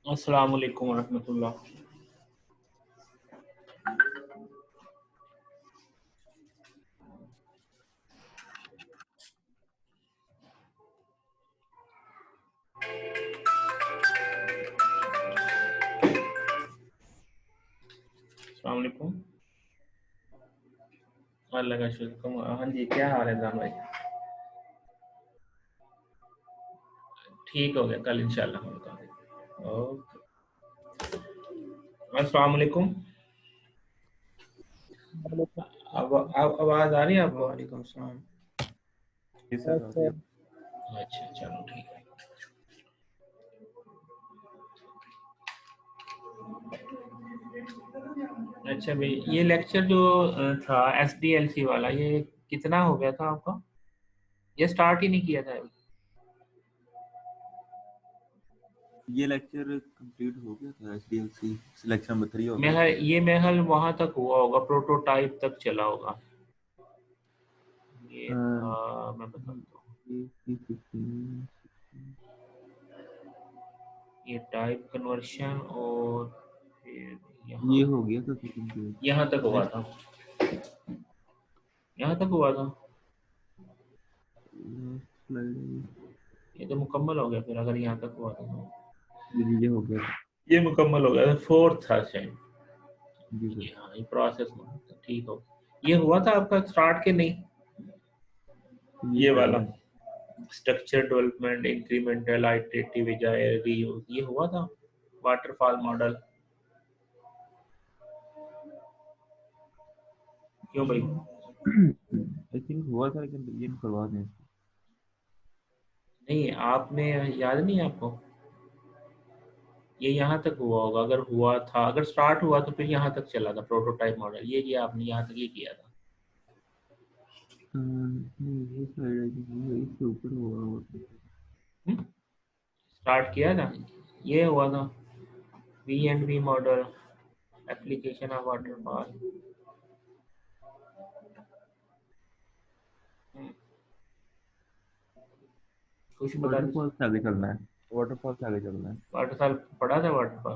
अस्सलाम वालेकुम रहमतुल्लाह। अस्सलाम वालेकुम। अल्लाह का शुक्र। हाँ जी, क्या हाल है जान भाई? ठीक हो गया, कल इंशाल्लाह होगा। ओके। अस्सलाम वालेकुम। अब आवाज आ रही है आपको? वालेकुम सलाम। अच्छा, चलो ठीक है। अच्छा भाई, ये लेक्चर जो था SDLC वाला, ये कितना हो गया था आपका? ये स्टार्ट ही नहीं किया था अभी। ये लेक्चर कंप्लीट हो गया था। SDLC सिलेक्शन नंबर 3 हो गया। ये महल वहां तक हुआ होगा, प्रोटोटाइप तक चला होगा। ये था, मैं बताता हूँ, ये टाइप कन्वर्शन और फिर ये यहाँ हो गया था कंप्लीट। यहाँ तक हुआ था, यहाँ तक हुआ था। ये तो मुकम्मल हो गया फिर, अगर यहाँ तक हुआ था तो ये हो गया था। ये मुकम्मल हो गया। फोर्थ था शायद। जी सर। हाँ, ये प्रोसेस में था। ठीक हो, ये हुआ था आपका स्टार्ट के नहीं? ये वाला structure development, incremental, iterative, reuse, ये हुआ था। वाटरफॉल मॉडल, क्यों भाई? आई थिंक हुआ था, लेकिन ये करवा दें। नहीं, आपने याद नहीं है आपको? ये यहाँ तक हुआ होगा, अगर हुआ था, अगर स्टार्ट हुआ तो फिर यहाँ तक चला था प्रोटोटाइप मॉडल। ये आपने यहाँ तक ये किया था। नहीं, ये साइड आई थिंक इसके ऊपर हुआ स्टार्ट किया था, ये हुआ था V&V model, application of waterfall. कुछ बता वाटरफॉल दीजिए। से आगे चलना है। वाटरफॉल से आगे चलना है। वाटरफॉल पढ़ा था वाटरफॉल।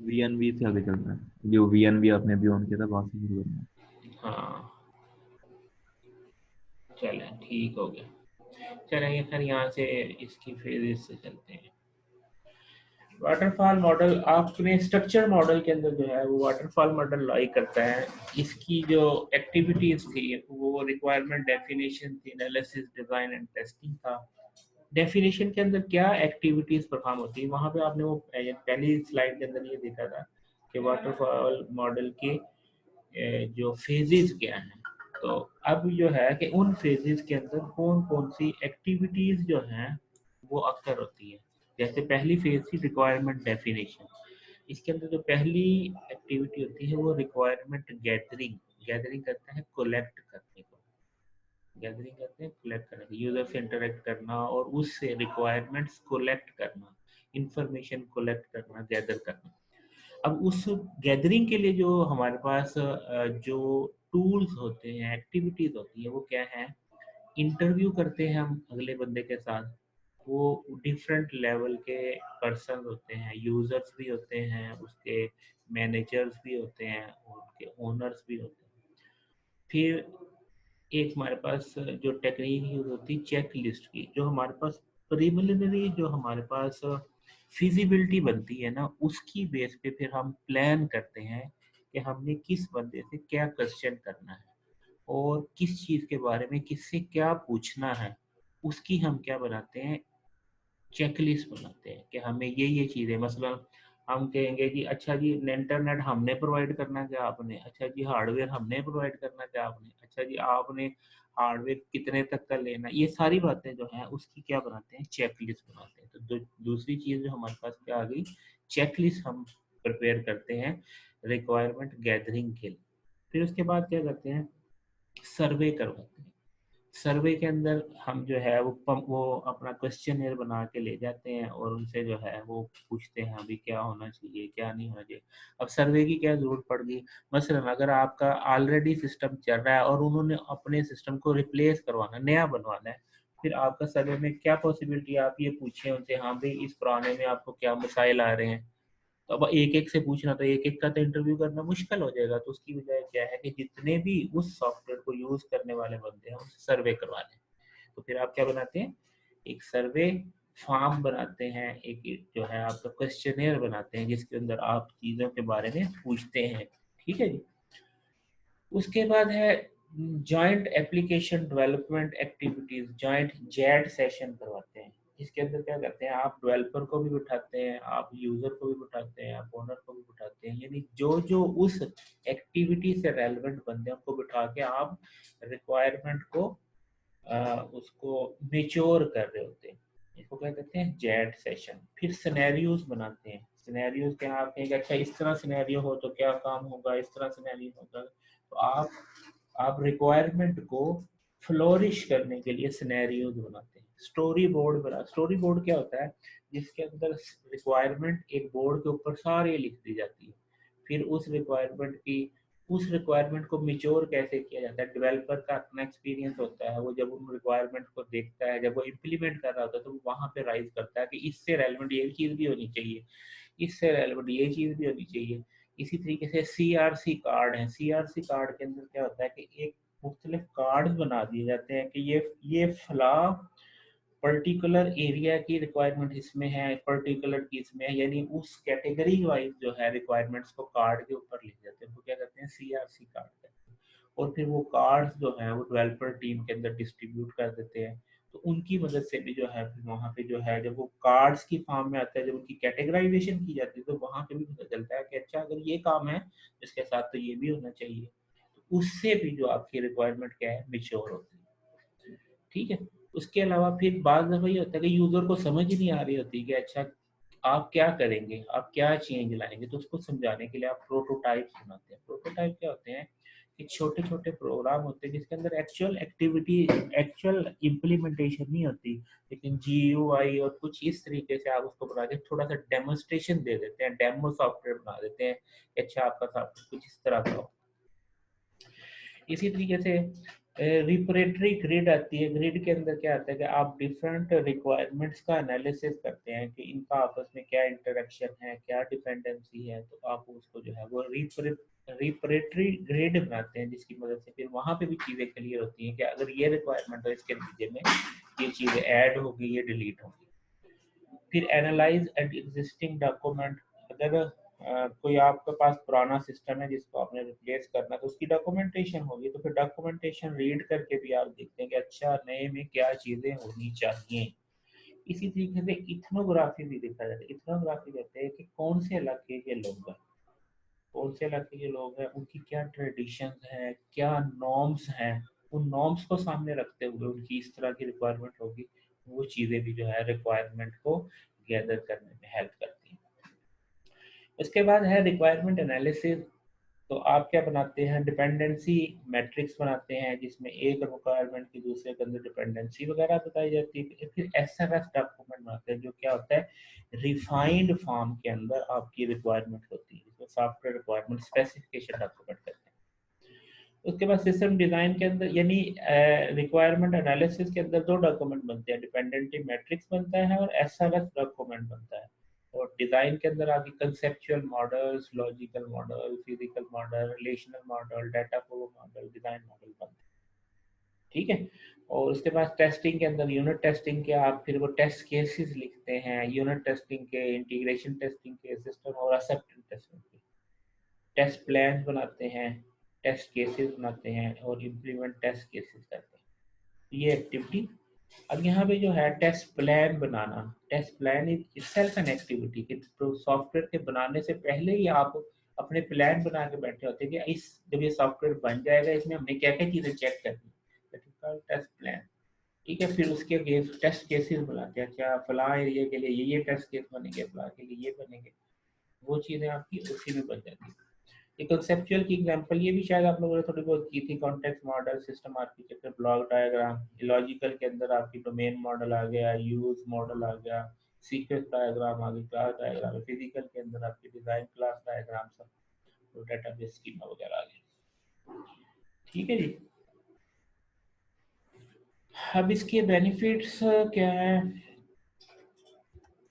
VNV से आगे चलना है। जो VNV आपने अभी ऑन किया था वहां से शुरू करना है। हाँ, चले ठीक हो गया। चलेंगे फिर यहाँ से इसकी फेजेस से चलते हैं। वाटरफॉल मॉडल आपने स्ट्रक्चर मॉडल के अंदर जो है वो वाटरफॉल मॉडल लाई करता है। इसकी जो एक्टिविटीज थी वो रिक्वायरमेंट डेफिनेशन थी, एनालिसिस, डिजाइन एंड टेस्टिंग था। डेफिनेशन के अंदर क्या एक्टिविटीज परफॉर्म होती है, वहां पे आपने वो पहली स्लाइड के अंदर ये देखा था कि वाटरफॉल मॉडल के जो फेजेस क्या हैं। तो अब जो है कि उन फेजेस के अंदर कौन कौन सी एक्टिविटीज जो हैं वो अक्सर होती है। जैसे पहली फेज थी रिक्वायरमेंट डेफिनेशन। इसके अंदर जो पहली एक्टिविटी होती है वो रिक्वायरमेंट गैदरिंग। गैदरिंग करते हैं कोलेक्ट करने को, गैदरिंग करते हैं कलेक्ट करने को, यूजर से इंटरेक्ट करना और उससे रिक्वायरमेंट्स कोलेक्ट करना, इंफॉर्मेशन कोलेक्ट करना, गैदर करना। अब उस गैदरिंग के लिए जो हमारे पास जो टूल्स होते हैं, एक्टिविटीज होती है, वो क्या है? इंटरव्यू करते हैं हम अगले बंदे के साथ। वो डिफरेंट लेवल के पर्सन होते हैं, यूजर्स भी होते हैं, उसके मैनेजर्स भी होते हैं, उनके ओनर्स भी होते हैं। फिर एक हमारे पास जो टेक्निक यूज होती है चेक लिस्ट की, जो हमारे पास प्रिलिमिनरी जो हमारे पास फिजिबिलिटी बनती है ना, उसकी बेस पे फिर हम प्लान करते हैं कि हमने किस बंदे से क्या क्वेश्चन करना है और किस चीज़ के बारे में किससे क्या पूछना है। उसकी हम क्या बनाते हैं, चेकलिस्ट बनाते हैं कि हमें ये चीज़ें, मसलन हम कहेंगे कि अच्छा जी इंटरनेट हमने प्रोवाइड करना क्या आपने, अच्छा जी हार्डवेयर हमने प्रोवाइड करना क्या आपने, अच्छा जी आपने हार्डवेयर कितने तक का लेना, ये सारी बातें जो हैं उसकी क्या बनाते हैं, चेकलिस्ट बनाते हैं। तो दूसरी चीज़ जो हमारे पास क्या आ गई, चेकलिस्ट हम प्रिपेयर करते हैं रिक्वायरमेंट गैदरिंग के लिए। फिर उसके बाद क्या करते हैं, सर्वे करवाते हैं। सर्वे के अंदर हम जो है वो अपना क्वेश्चनियर बना के ले जाते हैं और उनसे जो है वो पूछते हैं अभी क्या होना चाहिए क्या नहीं होना चाहिए। अब सर्वे की क्या जरूरत पड़ गई, मसलन अगर आपका ऑलरेडी सिस्टम चल रहा है और उन्होंने अपने सिस्टम को रिप्लेस करवाना, नया बनवाना है, फिर आपका सर्वे में क्या पॉसिबिलिटी, आप ये पूछें उनसे हाँ भाई इस पुराने में आपको क्या मसाइल आ रहे हैं। तो अब एक एक से पूछना, तो एक एक का तो इंटरव्यू करना मुश्किल हो जाएगा। तो उसकी वजह क्या है कि जितने भी उस सॉफ्टवेयर को यूज करने वाले बंदे हैं उनसे सर्वे करवा लें। तो फिर आप क्या बनाते हैं, एक सर्वे फॉर्म बनाते हैं, एक जो है आपका क्वेश्चनियर बनाते हैं जिसके अंदर आप चीज़ों के बारे में पूछते हैं। ठीक है जी। उसके बाद है joint application development activities, joint Z session करवाते हैं। इसके अंदर क्या करते हैं, आप डेवलपर को भी बिठाते हैं, आप यूजर को भी बिठाते हैं, आप ओनर को भी बिठाते हैं, यानी जो जो उस एक्टिविटी से रेलेवेंट बंदे हैं उनको बिठा के आप रिक्वायरमेंट को उसको मेच्योर कर रहे होते हैं। इसको क्या कहते हैं, जेड सेशन। फिर सिनेरियोज बनाते हैं। सिनेरियोज क्या, आप कहेंगे अच्छा इस तरह सिनेरियो हो तो क्या काम होगा, इस तरह सिनेरियो होगा। तो आप रिक्वायरमेंट को फ्लोरिश करने के लिए सिनेरियोज बनाते हैं। स्टोरी बोर्ड बना, स्टोरी बोर्ड क्या होता है, जिसके अंदर रिक्वायरमेंट एक बोर्ड के ऊपर सारी लिख दी जाती है। फिर उस रिक्वायरमेंट को मिच्योर कैसे किया जाता है, डेवलपर का अपना एक्सपीरियंस होता है, वो जब उन रिक्वायरमेंट को देखता है, जब वो इम्प्लीमेंट कर रहा होता है, तो वो वहाँ पे राइज करता है कि इससे रेलेवेंट ये चीज़ भी होनी चाहिए, इससे रेलेवेंट ये चीज़ भी होनी चाहिए। इसी तरीके से CRC कार्ड है। CRC कार्ड के अंदर क्या होता है कि एक मुख्तलिफ कार्ड बना दिए जाते हैं कि ये फला पर्टिकुलर एरिया की रिक्वायरमेंट इसमें है, पर्टिकुलर की इसमें है, यानी उस कैटेगरी वाइज जो है रिक्वायरमेंट्स को कार्ड के ऊपर लिख जाते हैं। तो क्या कहते हैं, CRC कार्ड कहते हैं। और फिर वो कार्ड्स जो है वो डेवलपर टीम के अंदर डिस्ट्रीब्यूट कर देते हैं। तो उनकी मदद से भी जो है फिर वहाँ पे जो है जब वो कार्ड्स की फॉर्म में आता है, जब उनकी कैटेगराइजेशन की जाती है, तो वहाँ पे भी पता चलता है कि अच्छा अगर ये काम है इसके साथ तो ये भी होना चाहिए। तो उससे भी जो आपकी रिक्वायरमेंट क्या है, मिच्योर होती है। ठीक है। उसके अलावा फिर बाद दफा ये होता है कि यूजर को समझ ही नहीं आ रही होती कि अच्छा आप क्या करेंगे, आप क्या चेंज लाएंगे। तो उसको समझाने के लिए आप प्रोटोटाइप बनाते हैं। प्रोटोटाइप क्या होते हैं कि छोटे छोटे प्रोग्राम होते हैं जिसके अंदर एक्चुअल एक्टिविटी, एक्चुअल इम्प्लीमेंटेशन नहीं होती, लेकिन GUI और कुछ इस तरीके से आप उसको बना के थोड़ा सा डेमोस्ट्रेशन दे देते हैं, डेमो सॉफ्टवेयर बना देते हैं कि अच्छा आपका सॉफ्टवेयर कुछ इस तरह का हो। इसी तरीके से रिपरेटरी ग्रिड आती है। ग्रिड के अंदर क्या आता है कि आप डिफरेंट रिक्वायरमेंट्स का एनालिसिस करते हैं कि इनका आपस में क्या इंटरेक्शन है, क्या डिपेंडेंसी है। तो आप उसको जो है वो रिपरेटरी ग्रिड बनाते हैं, जिसकी मदद से फिर वहाँ पे भी चीज़ें क्लियर होती हैं कि अगर ये रिक्वायरमेंट है इसके नतीजे में ये चीज़ें ऐड होगी, ये डिलीट होगी। फिर एनालाइज एंड एग्जिस्टिंग डॉक्यूमेंट। अगर कोई आपके पास पुराना सिस्टम है जिसको आपने रिप्लेस करना, तो उसकी डॉक्यूमेंटेशन होगी। तो फिर डॉक्यूमेंटेशन रीड करके भी आप देखते हैं कि अच्छा नए में क्या चीज़ें होनी चाहिए। इसी तरीके से इथनोग्राफी भी देखा जाता है। इथनोग्राफी कहते हैं कि कौन से इलाके के लोग हैं, कौन से इलाके के लोग हैं, उनकी क्या ट्रेडिशंस हैं, क्या नॉर्म्स हैं। उन नॉर्म्स को सामने रखते हुए उनकी इस तरह की रिक्वायरमेंट होगी। वो चीज़ें भी जो है रिक्वायरमेंट को गैदर करने में हेल्प करती हैं। उसके बाद है रिक्वायरमेंट एनालिसिस। तो आप क्या बनाते हैं, डिपेंडेंसी मैट्रिक्स बनाते हैं जिसमें एक रिक्वायरमेंट की दूसरे के अंदर डिपेंडेंसी वगैरह बताई जाती है। फिर SMS डॉक्यूमेंट बनाते हैं जो क्या होता है, रिफाइंड फॉर्म के अंदर आपकी रिक्वायरमेंट होती है, जिसको सॉफ्टवेयर रिक्वायरमेंट स्पेसिफिकेशन डॉक्यूमेंट कहते हैं। उसके बाद सिस्टम डिजाइन के अंदर यानी रिक्वायरमेंट एनालिसिस के अंदर दो डॉक्यूमेंट बनते हैं, डिपेंडेंसी मैट्रिक्स बनता है और SMS डॉक्यूमेंट बनता है। और डिजाइन के अंदर आपकी conceptual models, logical model, physical model, relational model, data flow model, design model बनते हैं। ठीक है। और उसके बाद टेस्टिंग के अंदर यूनिट टेस्टिंग के आप फिर वो टेस्ट केसेस लिखते हैं, यूनिट टेस्टिंग के, इंटीग्रेशन टेस्टिंग के, सिस्टम और एक्सेप्टेंस टेस्टिंग के। टेस्ट प्लान बनाते हैं, टेस्ट केसेस बनाते हैं और इम्प्लीमेंट टेस्ट केसेस करते हैं, ये एक्टिविटी। अब यहाँ पे जो है टेस्ट प्लान बनाना, test plan is itself an activity कि तो सॉफ्टवेयर के बनाने से पहले ही आप अपने प्लान बना के बैठे होते हैं कि इस जब ये सॉफ्टवेयर बन जाएगा इसमें हमने क्या क्या चीज़ें चेक करनी है, टेस्ट प्लान। ठीक है। फिर उसके टेस्ट केसेस बनाते हैं, क्या फलां एरिया के लिए ये टेस्ट केस बनेंगे, फलां के लिए ये बनेंगे। वो चीज़ें आपकी उसी में बन जाती है। एक कंसेप्चुअल की एग्जांपल ये भी शायद आप लोगों ने थोड़ी बहुत की थी, context model, system architecture, block diagram. Logical के अंदर आपकी डोमेन मॉडल आ गया, यूज मॉडल आ गया, सीक्वेंस डायग्राम आ गई, क्लास डायग्राम। फिजिकल के अंदर आपकी डिजाइन क्लास डायग्राम सब, तो डेटाबेस स्कीमा वगैरह आ गया। ठीक है जी। अब इसके बेनिफिट्स क्या है?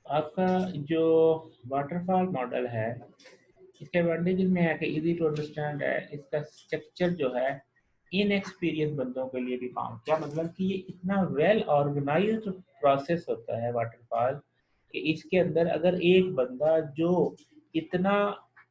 आपका जो वाटरफॉल मॉडल है, इसके एडवांटेजेस में है कि इजी टू अंडरस्टैंड है। इसका स्ट्रक्चर जो है इन एक्सपीरियंस बंदों के लिए भी काम, क्या मतलब कि ये इतना वेल ऑर्गेनाइज्ड प्रोसेस होता है वाटरफॉल, कि इसके अंदर अगर एक बंदा जो इतना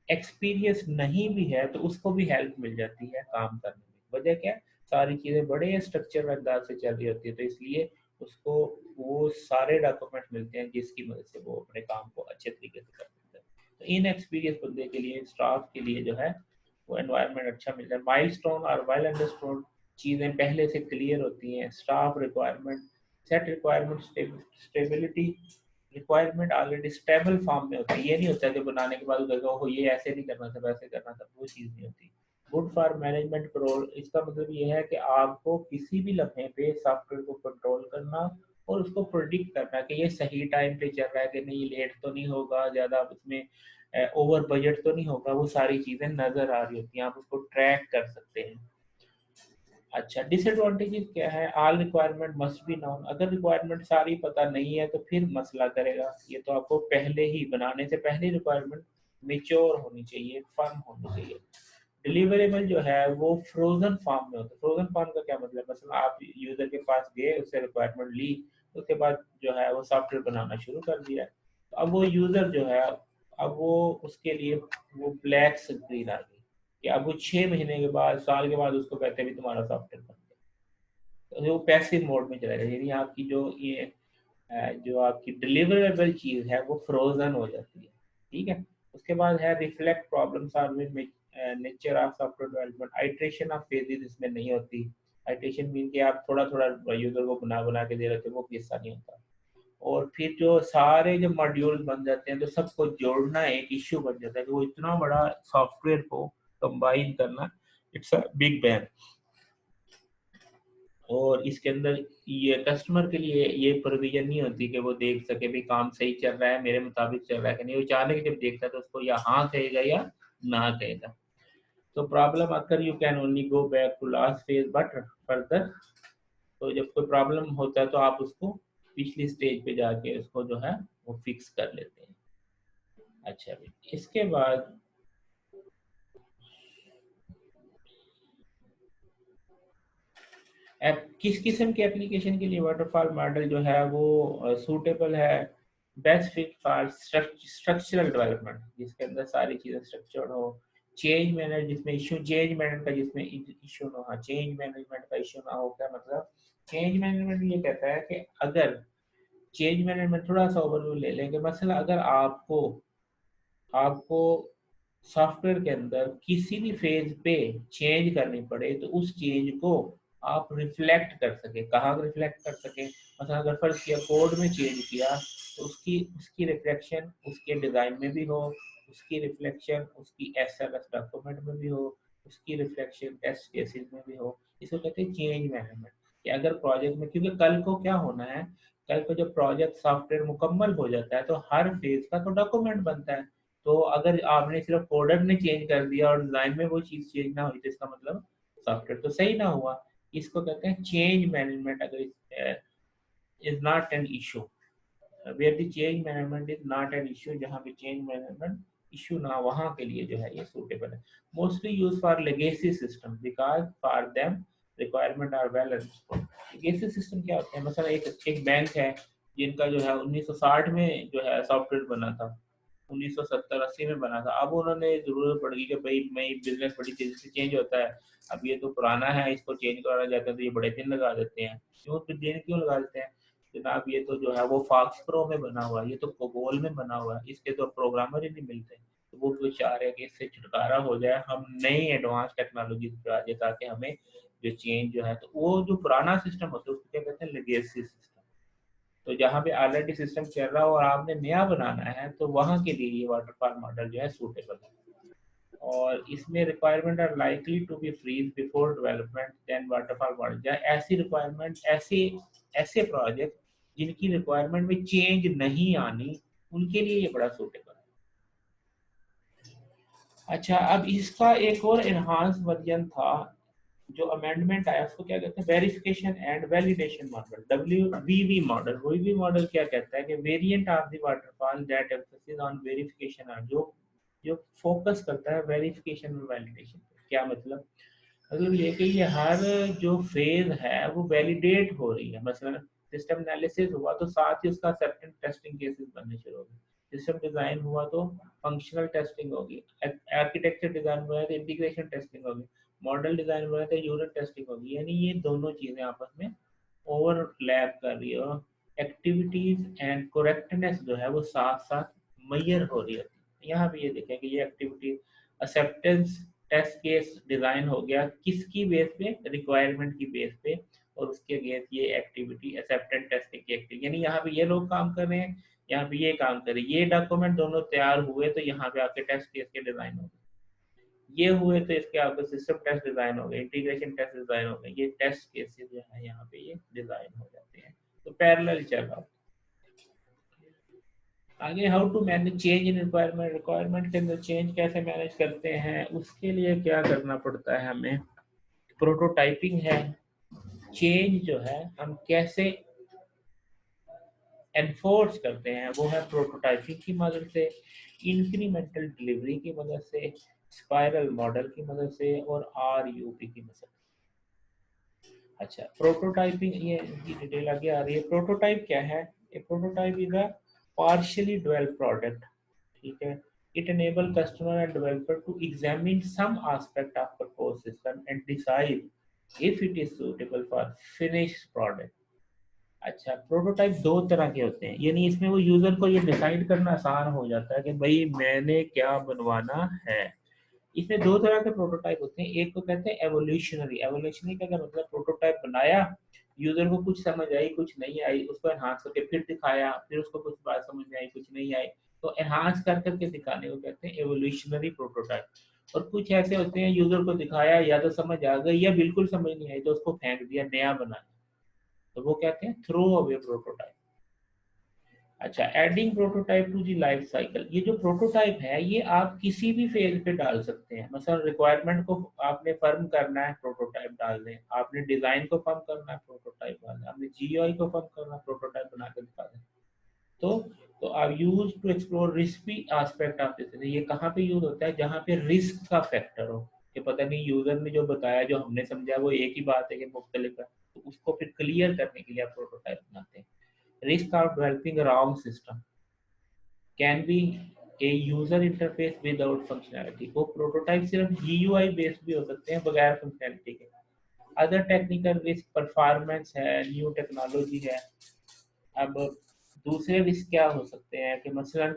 एक्सपीरियंस नहीं भी है तो उसको भी हेल्प मिल जाती है काम करने में। वजह क्या है? सारी चीज़ें बड़े स्ट्रक्चर अंदाज से चल रही होती है, तो इसलिए उसको वो सारे डॉक्यूमेंट मिलते हैं जिसकी मदद से वो अपने काम को अच्छे तरीके से कर सकता है। तो इन एक्सपीरियंस बंदे के लिए, स्टाफ के लिए जो है वो एनवायरनमेंट अच्छा मिल जाए। माइलस्टोन और वेल अंडरस्टूड चीज़ें पहले से क्लियर होती हैं। Staff requirement, set requirement, stability requirement already stable form में होती है। ये नहीं होता कि बनाने के बाद कहेगा हो ये ऐसे नहीं करना था, वैसे करना था, वो चीज़ नहीं होती। गुड फॉर मैनेजमेंट कंट्रोल, इसका मतलब ये है कि आपको किसी भी लम्हे पे सॉफ्टवेयर को कंट्रोल करना और उसको प्रोडिक्ट करना कि ये सही टाइम पे चल रहा है कि नहीं, लेट तो नहीं होगा, ज़्यादा उसमें ओवर बजट तो नहीं होगा, वो सारी चीज़ें नज़र आ रही होती हैं, आप उसको ट्रैक कर सकते हैं। अच्छा, डिसएडवांटेजेस क्या है? All requirement must be known, अगर रिक्वायरमेंट सारी पता नहीं है तो फिर मसला करेगा। ये तो आपको पहले ही बनाने से पहले रिक्वायरमेंट मेच्योर होनी चाहिए, फर्म होनी चाहिए। डिलीवरेबल जो है वो फ्रोजन फॉर्म में होता है। फ्रोजन फॉर्म का क्या मतलब? मतलब आप यूजर के पास गए, उससे रिक्वायरमेंट ली, उसके बाद जो है वो सॉफ्टवेयर बनाना शुरू कर दिया। तो अब वो यूजर जो है, अब वो उसके लिए वो ब्लैक स्क्रीन आ गई कि अब वो 6 महीने के बाद, साल के बाद उसको कहते हैं भी तुम्हारा सॉफ्टवेयर बन गया। तो वो पैसिव मोड में चला जाएगा, यानी आपकी जो ये जो आपकी डिलीवरेबल चीज है वो फ्रोजन हो जाती है। ठीक है। उसके बाद है रिफ्लेक्ट प्रॉब्लम सॉल्विंग में, nature of software development, iteration of phases इसमें नहीं होती। आइट्रेशन मीन कि आप थोड़ा थोड़ा यूजर को बना बना के दे रहे थे, वो किस्सा नहीं होता। और फिर जो सारे जो मॉड्यूल बन जाते हैं तो सबको जोड़ना एक इश्यू बन जाता है कि वो इतना बड़ा सॉफ्टवेयर को कंबाइन करना, इट्स अ बिग बैन। और इसके अंदर ये कस्टमर के लिए ये प्रोविजन नहीं होती कि वो देख सके भी काम सही चल रहा है, मेरे मुताबिक चल रहा है कि नहीं। वो अचानक जब देखता है तो उसको या हाँ कहेगा या ना कहेगा। तो प्रॉब्लम अगर you can only go back to last phase but further, तो जब कोई प्रॉब्लम होता है तो आप उसको पिछली स्टेज पे जाके उसको जो है वो फिक्स कर लेते हैं। अच्छा भी, इसके बाद किस किस्म के एप्लीकेशन के लिए वाटरफॉल मॉडल जो है वो सूटेबल है? Best fit for structural development, जिसके अंदर सारी चीज़ें स्ट्रक्चर्ड हो। चेंज मैनेज, जिसमें इशू, चेंज मैनेजमेंट का जिसमें इशू ना हो। चेंज मैनेजमेंट का इशू ना हो, क्या मतलब? चेंज मैनेजमेंट ये कहता है कि अगर चेंज मैनेजमेंट, थोड़ा सा ओवरव्यू ले लेंगे। मसला अगर आपको आपको सॉफ्टवेयर के अंदर किसी भी फेज पे चेंज करनी पड़े तो उस चेंज को आप रिफ्लेक्ट कर सके। कहाँ रिफ्लेक्ट कर सके? मतलब अगर फर्स्ट किया कोड में चेंज किया तो उसकी उसकी रिफ्लेक्शन उसके डिज़ाइन में भी हो, उसकी रिफ्लेक्शन उसकी एसएलएस डॉक्यूमेंट में भी हो, उसकी रिफ्लेक्शन टेस्ट केसेस में भी हो। इसको कहते हैं चेंज मैनेजमेंट। कि अगर प्रोजेक्ट में, क्योंकि कल को क्या होना है, कल को जब प्रोजेक्ट सॉफ्टवेयर मुकम्मल हो जाता है तो हर फेज का तो डॉक्यूमेंट बनता है। तो अगर आपने सिर्फ कोडर ने चेंज कर दिया और डिजाइन में वो चीज चेंज ना हुई तो इसका मतलब सॉफ्टवेयर तो सही ना हुआ। इसको कहते हैं चेंज मैनेजमेंट। अगर is not an issue, where the change management is not an issue, जहाँ पे चेंज मैनेजमेंट इशू ना, वहाँ के लिए जो है ये सूटेबल है। Mostly use for legacy system because for them requirement are well understood. Legacy system क्या होते हैं? मतलब एक बैंक है जिनका जो है 1960 में जो है सॉफ्टवेयर बना था, 1970-80 में बना था। अब उन्होंने जरूरत पड़ गई कि भाई मई बिजनेस बड़ी तेजी से चेंज होता है, अब ये तो पुराना है, इसको चेंज कराना चाहते हैं तो ये बड़े दिन लगा देते हैं। क्यों तो दिन क्यों लगा देते हैं जनाब? ये तो जो है वो फॉक्स प्रो में बना हुआ है, ये तो कोबोल में बना हुआ है, इसके तो प्रोग्रामर ही नहीं मिलते। तो वो कोई चाह रहे हैं कि इससे छुटकारा हो जाए, हम नई एडवांस टेक्नोलॉजी पे आ जाए ताकि हमें जो चेंज जो है, तो वो जो पुराना सिस्टम होता है उसको क्या कहते हैं? Legacy system. तो जहाँ पे ऑलरेडी सिस्टम चल रहा हो और आपने नया बनाना है तो वहाँ के लिए ये वाटरफॉल मॉडल जो है सूटेबल है। और इसमें requirement are likely to be freeze before development then waterfall model, या ऐसी रिक्वायरमेंट, ऐसे ऐसे प्रोजेक्ट जिनकी रिक्वायरमेंट में चेंज नहीं आनी, उनके लिए ये बड़ा सूटेबल है। अच्छा, अब इसका एक और एनहांस वर्जन था जो अमेंडमेंट आया, उसको क्या कहते हैं, verification and validation model, WVV model. WVV model क्या कहता है कि variant of the waterfall that emphasis on verification, जो जो फोकस करता है वेरिफिकेशन और वैलिडेशन। क्या मतलब, मतलब ये कि ये हर जो फेज है वो वैलिडेट हो रही है। मतलब सिस्टम एनालिसिस हुआ तो साथ ही उसका एक्सेप्टेंस टेस्टिंग केसेस बनने शुरू हो गए। सिस्टम डिजाइन हुआ तो फंक्शनल टेस्टिंग होगी। आर्किटेक्चर डिजाइन हुआ है तो इंटीग्रेशन टेस्टिंग होगी। मॉडल डिजाइन हुआ है तो यूनिट टेस्टिंग होगी। यानी ये दोनों चीजें आपस में ओवरलैप कर रही है और एक्टिविटीज एंड करेक्टनेस जो है वो साथ साथ मैयर हो रही है। यहाँ पे ये देखें कि ये activity acceptance test case design हो गया किसकी बेस पे, रिक्वायरमेंट की बेस पे, और उसके अगेंस्ट ये एक्टिविटी एक्सेप्टेंस टेस्टिंग की एक्टिविटी। यानी यहाँ पे ये लोग काम कर रहे हैं, यहाँ पे ये काम कर रहे हैं, ये डॉक्यूमेंट दोनों तैयार हुए तो यहाँ पे आपके टेस्ट केस के डिजाइन हो गए, ये हुए तो इसके आपको सिस्टम टेस्ट डिजाइन हो गए, इंटीग्रेशन टेस्ट डिजाइन हो गए, ये टेस्ट केसेस जो है यहाँ पे ये डिजाइन हो जाते हैं। तो पैरेलल चल रहा है। आगे how to manage change in requirement, requirement के अंदर चेंज कैसे मैनेज करते हैं, उसके लिए क्या करना पड़ता है हमें, प्रोटोटाइपिंग है। चेंज जो है हम कैसे एनफोर्स करते हैं वो है प्रोटोटाइपिंग की मदद से, इंक्रीमेंटल डिलीवरी की मदद से, स्पाइरल मॉडल की मदद से, और RUP की मदद से। अच्छा, प्रोटोटाइपिंग, ये इनकी डिटेल आगे आ रही है। प्रोटोटाइप क्या है, a prototype is a partially developed product, ठीक है। It enable customer and developer to examine some aspect of proposed system and decide if it is suitable for finished product। अच्छा, प्रोटोटाइप दो तरह के होते हैं, यानी इसमें वो यूजर को ये डिसाइड करना आसान हो जाता है कि भाई मैंने क्या बनवाना है। इसमें दो तरह के प्रोटोटाइप होते हैं, एक को कहते हैं एवोल्यूशनरी। एवोल्यूशनरी का क्या मतलब, प्रोटोटाइप बनाया, यूजर को कुछ समझ आई कुछ नहीं आई, उसको एनहांस करके फिर दिखाया, फिर उसको कुछ बात समझ में आई कुछ नहीं आई, तो एनहांस कर करके दिखाने को कहते हैं एवोल्यूशनरी प्रोटोटाइप। और कुछ ऐसे होते हैं यूजर को दिखाया या तो समझ आ गई या बिल्कुल समझ नहीं आई तो उसको फेंक दिया, नया बनाया, तो वो कहते हैं थ्रो अवे प्रोटोटाइप। अच्छा, adding prototype to the life cycle, ये जो प्रोटोटाइप है ये आप किसी भी फेज पे डाल सकते हैं। मतलब रिक्वायरमेंट को आपने फर्म करना है, प्रोटोटाइप डाल दें, आपने डिजाइन को फर्म करना है, प्रोटोटाइप डाल दें, आपने GUI को फर्म करना है, प्रोटोटाइप बना के दिखा दें। तो तो आप use to explore risky aspect of this, ये कहाँ पे यूज होता है, जहाँ पे रिस्क का फैक्टर हो कि पता नहीं यूजर ने जो बताया जो हमने समझा वो एक ही बात है कि मुख्तलिफ है, तो उसको फिर क्लियर करने के लिए आप प्रोटोटाइप बनाते हैं। Risk of developing a wrong system can be a user interface without functionality। वो प्रोटोटाइप सिर्फ GUI बेस्ड भी हो सकते हैं बगैर फंक्शनैलिटी के। अदर टेक्निकल रिस्क परफॉर्मेंस है, न्यू टेक्नोलॉजी है। अब दूसरे रिस्क क्या हो सकते हैं कि मसलन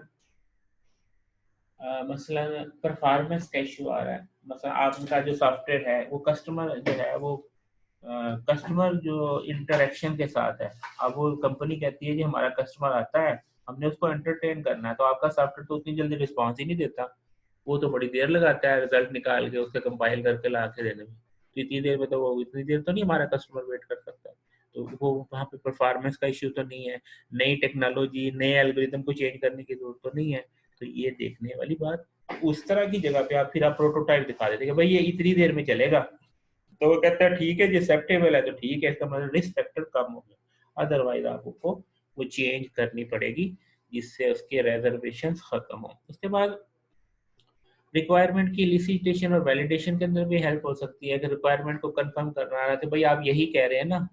परफॉर्मेंस का इशू आ रहा है। मतलब आपका जो सॉफ्टवेयर है वो कस्टमर जो है वो कस्टमर जो इंटरेक्शन के साथ है। अब वो कंपनी कहती है कि हमारा कस्टमर आता है, हमने उसको एंटरटेन करना है, तो आपका सॉफ्टवेयर तो उतनी जल्दी रिस्पॉन्स ही नहीं देता, वो तो बड़ी देर लगाता है रिजल्ट निकाल के उसके कंपाइल करके ला के देने में। तो इतनी देर में तो वो इतनी देर तो नहीं हमारा कस्टमर वेट कर सकता। तो वो वहाँ पे परफॉर्मेंस का इश्यू तो नहीं है, नई टेक्नोलॉजी नए एल्गोरिदम को चेंज करने की जरूरत तो नहीं है। तो ये देखने वाली बात, उस तरह की जगह पे आप फिर आप प्रोटोटाइप दिखा देते कि भाई ये इतनी देर में चलेगा, तो वो कहता है ठीक है जी एक्सेप्टेबल है, तो ठीक है, इसका मतलब रिस्क फैक्टर कम हो गया। अदरवाइज आपको वो चेंज करनी पड़ेगी जिससे उसके रेजर्वेशन खत्म हो। उसके बाद रिक्वायरमेंट की एलिसिटेशन और वैलिडेशन के अंदर भी हेल्प हो सकती है कि रिक्वायरमेंट को कंफर्म करना है कि भाई आप यही कह रहे हैं ना,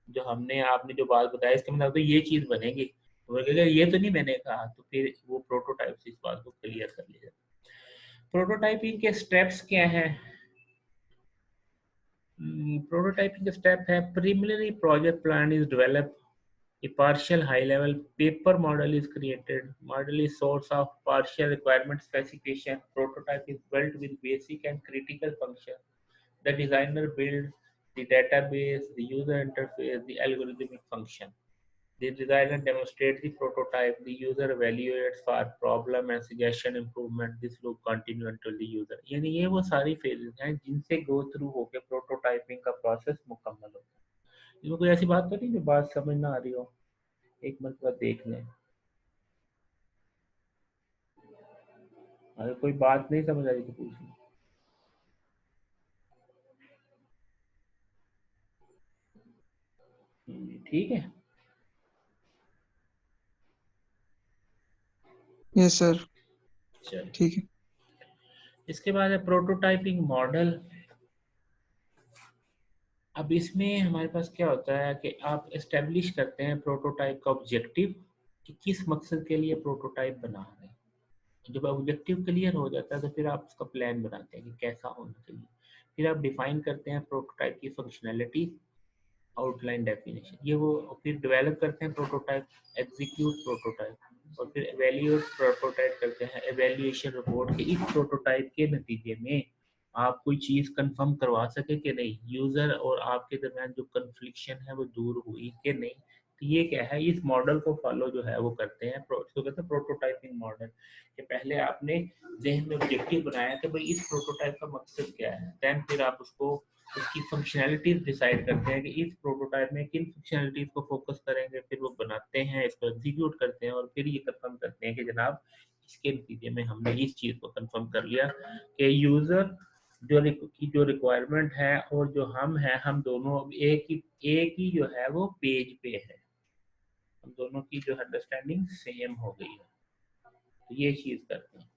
जो हमने आपने जो बात बताया इसके मतलब तो ये चीज बनेगी, तो वो कहेगा ये तो नहीं मैंने कहा, तो फिर वो प्रोटोटाइप से इस बात को क्लियर कर लिया। प्रोटोटाइपिंग के स्टेप्स क्या हैं, prototyping step है, preliminary project plan is developed, a partial high level paper model is created, model is source of partial requirement specification, prototype is built with basic and critical function, the designer builds the database, the user interface, the algorithmic function। They design and demonstrate the prototype. The user evaluates for problem and suggestion improvement. This loop continue until the user. यानी ये वो सारी phases हैं जिनसे go through होके prototyping का process मुकम्मल होता है। इसमें कोई ऐसी बात तो नहीं जो बात समझ ना आ रही हो? एक मरतबा देख लें। अगर कोई बात नहीं समझ आ रही तो पूछ लें। ठीक है। Yes sir. चल ठीक है। इसके बाद है प्रोटोटाइपिंग मॉडल। अब इसमें हमारे पास क्या होता है कि आप एस्टेब्लिश करते हैं प्रोटोटाइप का ऑब्जेक्टिव कि किस मकसद के लिए प्रोटोटाइप बना रहे हैं। जब ऑब्जेक्टिव क्लियर हो जाता है तो फिर आप उसका प्लान बनाते हैं कि कैसा होना चाहिए। फिर आप डिफाइन करते हैं प्रोटोटाइप की फंक्शनैलिटी, आउटलाइन डेफिनेशन, ये वो फिर डेवलप करते हैं प्रोटोटाइप, एग्जीक्यूट प्रोटोटाइप, और फिर एवेल्यूएट प्रोटोटाइप करते हैं, एवेल्यूएशन रिपोर्ट के इस प्रोटोटाइप के नतीजे में आप कोई चीज़ कंफर्म करवा सके कि नहीं, यूज़र और आपके दरमियान जो कन्फ्लिक्शन है वो दूर हुई कि नहीं। तो ये क्या है, इस मॉडल को फॉलो जो है वो करते हैं, इसको कहते हैं प्रोटोटाइपिंग मॉडल। कि पहले आपने जहन में ऑब्जेक्टिव बनाया कि भाई इस प्रोटोटाइप का मकसद क्या है, देन फिर आप उसको उसकी फंक्शनैलिटीज डिसाइड करते हैं कि इस प्रोटोटाइप में किन फंक्शनैलिटीज को फोकस करेंगे, फिर वो बनाते हैं, इसको एग्जीक्यूट करते हैं और फिर ये कंफर्म करते हैं कि जनाब इसके नतीजे में हमने इस चीज़ को कंफर्म कर लिया कि यूज़र जो रिक्वायरमेंट है और जो हम हैं, हम दोनों एक ही जो है वो पेज पे है, हम दोनों की जो अंडरस्टैंडिंग सेम हो गई है। तो ये चीज़ करते हैं।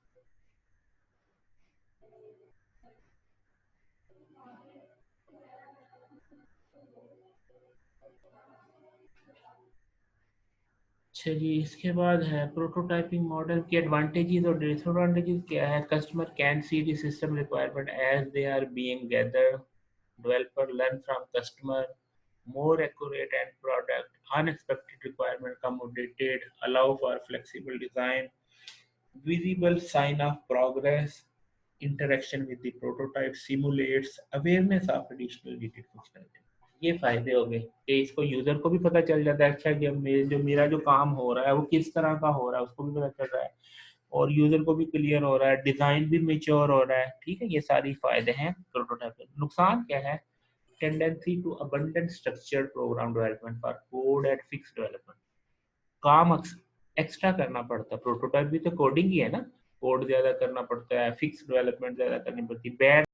अच्छा जी, इसके बाद है प्रोटोटाइपिंग मॉडल के एडवांटेजेस और डिसएडवांटेजेस क्या है। Customer can see the system requirement as they are being gathered, developer learn from customer, more accurate end product, unexpected requirement accommodated, allow for flexible design, visible sign of progress, interaction with the prototype, simulates awareness of additional needed functionality। ये फायदे हो गए कि इसको user को भी पता चल जाता है, अच्छा कि मेरा जो काम हो रहा है वो किस तरह का हो रहा है उसको भी पता चल रहा है, और यूजर को भी क्लियर हो रहा है, डिजाइन भी मेच्योर हो रहा है। ठीक है, ये सारी फायदे हैं प्रोटोटाइप। नुकसान क्या है, tendency to abundant structured program development for code and fix development. काम एक्स्ट्रा करना पड़ता है, प्रोटोटाइप भी तो कोडिंग ही है ना, कोड ज्यादा करना पड़ता है, फिक्स डेवलपमेंट ज्यादा करनी पड़ती है,